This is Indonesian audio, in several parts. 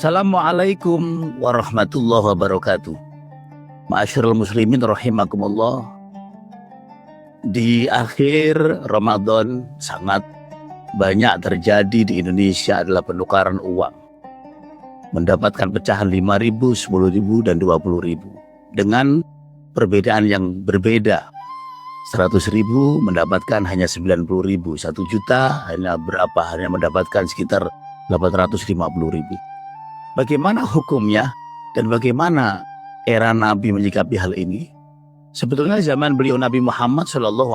Assalamualaikum warahmatullahi wabarakatuh. Ma'asyiral muslimin rahimakumullah. Di akhir Ramadan sangat banyak terjadi di Indonesia adalah penukaran uang. Mendapatkan pecahan 5.000, 10.000 dan 20.000 dengan perbedaan yang berbeda. 100.000 mendapatkan hanya 90.000, 1 juta hanya berapa? Hanya mendapatkan sekitar 850.000. Bagaimana hukumnya dan bagaimana era Nabi menyikapi hal ini? Sebetulnya zaman beliau Nabi Muhammad SAW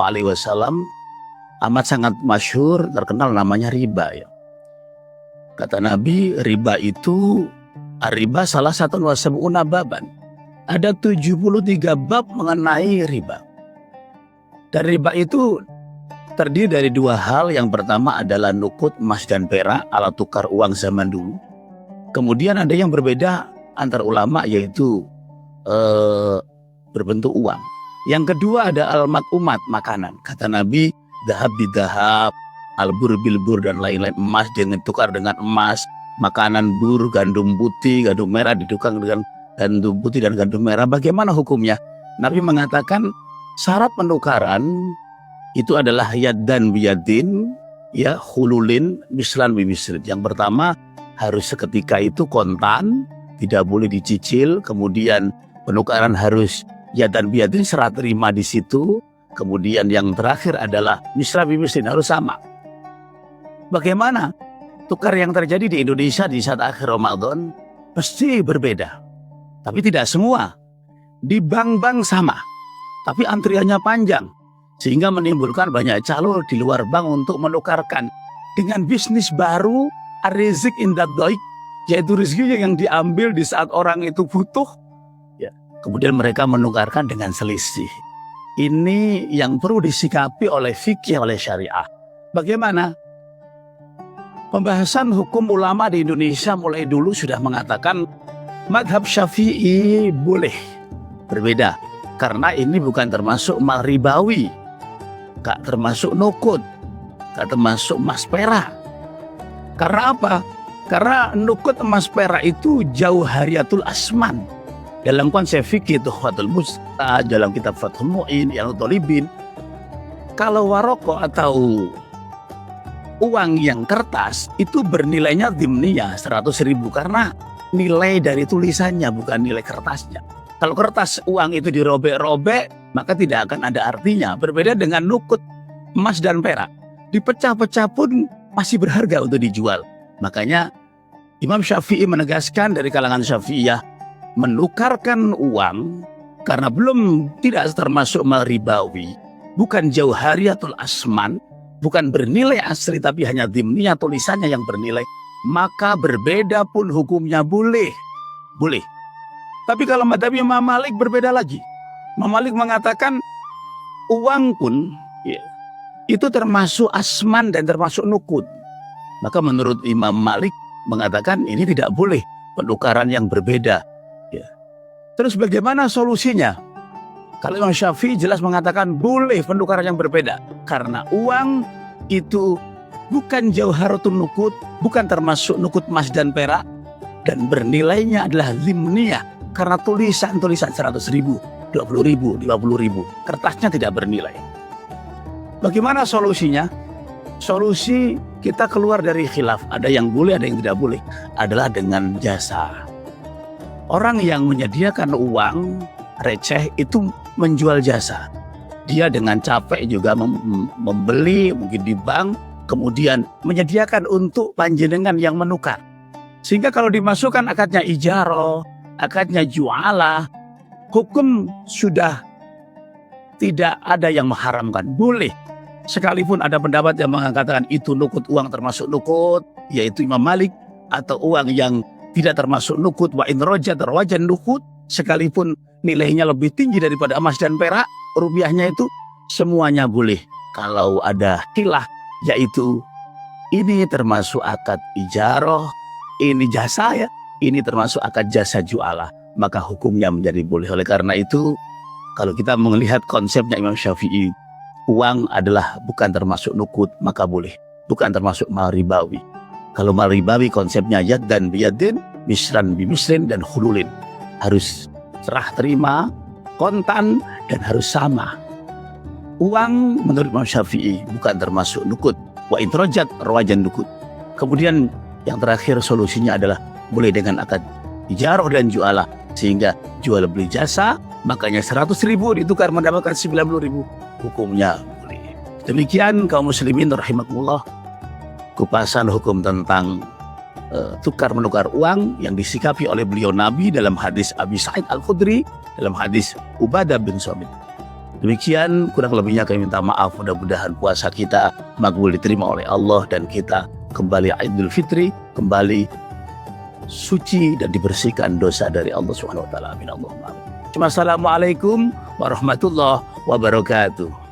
amat sangat masyhur, terkenal namanya riba ya. Kata Nabi, riba itu riba salah satu wasab'una baban. Ada 73 bab mengenai riba. Dan riba itu terdiri dari dua hal. Yang pertama adalah nukut emas dan perak, alat tukar uang zaman dulu. Kemudian ada yang berbeda antar ulama, yaitu berbentuk uang. Yang kedua ada al-mat'umat, makanan. Kata Nabi, dahab bidahab, al-bur bil-bur dan lain-lain. Emas ditukar dengan emas, makanan bur, gandum putih, gandum merah ditukar dengan gandum putih dan gandum merah. Bagaimana hukumnya? Nabi mengatakan syarat penukaran itu adalah yaddan biyadin, ya, hululin mislan bimisrin. Yang pertama harus seketika itu kontan, tidak boleh dicicil. Kemudian penukaran harus yadan biyadin, serah terima di situ. Kemudian yang terakhir adalah misla bimisrin, harus sama. Bagaimana tukar yang terjadi di Indonesia di saat akhir Ramadan? Pasti berbeda. Tapi tidak semua. Di bank-bank sama, tapi antriannya panjang, sehingga menimbulkan banyak calo di luar bank untuk menukarkan dengan bisnis baru, ar-rizq inda dhaik, yaitu rezeki yang diambil di saat orang itu butuh, ya. Kemudian mereka menukarkan dengan selisih. Ini yang perlu disikapi oleh fikih, oleh syariah. Bagaimana? Pembahasan hukum ulama di Indonesia mulai dulu sudah mengatakan madhab Syafi'i boleh. Berbeda, karena ini bukan termasuk mal ribawi, gak termasuk nukut, gak termasuk emas perak. Karena apa? Karena nukut emas perak itu jauhariyatul asman. Dalam konsep fikih Tuhfatul Mustad, dalam kitab Fathul Mu'in, yang Tolibin, kalau waroko atau uang yang kertas itu bernilainya dimniyah 100.000, karena nilai dari tulisannya bukan nilai kertasnya. Kalau kertas uang itu dirobek-robek, maka tidak akan ada artinya. Berbeda dengan nukut emas dan perak, dipecah-pecah pun masih berharga untuk dijual. Makanya Imam Syafi'i menegaskan dari kalangan Syafi'iyah, menukarkan uang karena belum tidak termasuk mal ribawi, bukan jauhariyatul asman, bukan bernilai asli tapi hanya dimniyah, tulisannya yang bernilai, maka berbeda pun hukumnya boleh. Boleh. Tapi kalau madhab Imam Malik berbeda lagi. Imam Malik mengatakan uang pun ya, itu termasuk asman dan termasuk nukut. Maka menurut Imam Malik mengatakan ini tidak boleh, penukaran yang berbeda. Ya. Terus bagaimana solusinya? Kalau Imam Syafi'i jelas mengatakan boleh penukaran yang berbeda. Karena uang itu bukan jauharatun nukut, bukan termasuk nukut emas dan perak, dan bernilainya adalah limniyah. Karena tulisan-tulisan 100.000, 20.000, 50.000, kertasnya tidak bernilai. Bagaimana solusinya? Solusi kita keluar dari khilaf, ada yang boleh, ada yang tidak boleh, adalah dengan jasa. Orang yang menyediakan uang receh itu menjual jasa. Dia dengan capek juga membeli, mungkin di bank, kemudian menyediakan untuk panjenengan yang menukar. Sehingga kalau dimasukkan akadnya ijarah, akadnya jualah, hukum sudah tidak ada yang mengharamkan, boleh. Sekalipun ada pendapat yang mengatakan itu nukut uang termasuk nukut, yaitu Imam Malik, atau uang yang tidak termasuk nukut, wa in rajat rawajan nukut, sekalipun nilainya lebih tinggi daripada emas dan perak, rupiahnya itu semuanya boleh. Kalau ada khilaf, yaitu ini termasuk akad ijarah, ini jasa ya, ini termasuk akad jasa jualah, maka hukumnya menjadi boleh. Oleh karena itu, kalau kita melihat konsepnya Imam Syafi'i, uang adalah bukan termasuk nukut, maka boleh. Bukan termasuk mal ribawi. Kalau mal ribawi konsepnya yad dan biyadin, misran bimisrin dan hululin. Harus serah terima, kontan, dan harus sama. Uang menurut Imam Syafi'i bukan termasuk nukut. Wa introjat rawajan nukut. Kemudian yang terakhir solusinya adalah boleh dengan akad ijarah dan jualah, sehingga jual beli jasa, makanya 100.000 ditukar mendapatkan 90.000, hukumnya boleh. Demikian kaum muslimin rahimakumullah, kupasan hukum tentang tukar menukar uang yang disikapi oleh beliau Nabi dalam hadis Abi Sa'id Al-Khudri, dalam hadis Ubadah bin Samit. Demikian kurang lebihnya kami minta maaf. Mudah-mudahan puasa kita makbul diterima oleh Allah dan kita kembali Idul Fitri, kembali suci dan dibersihkan dosa dari Allah Subhanahu wa taala. Amin Allahumma amin. Assalamualaikum warahmatullahi wabarakatuh.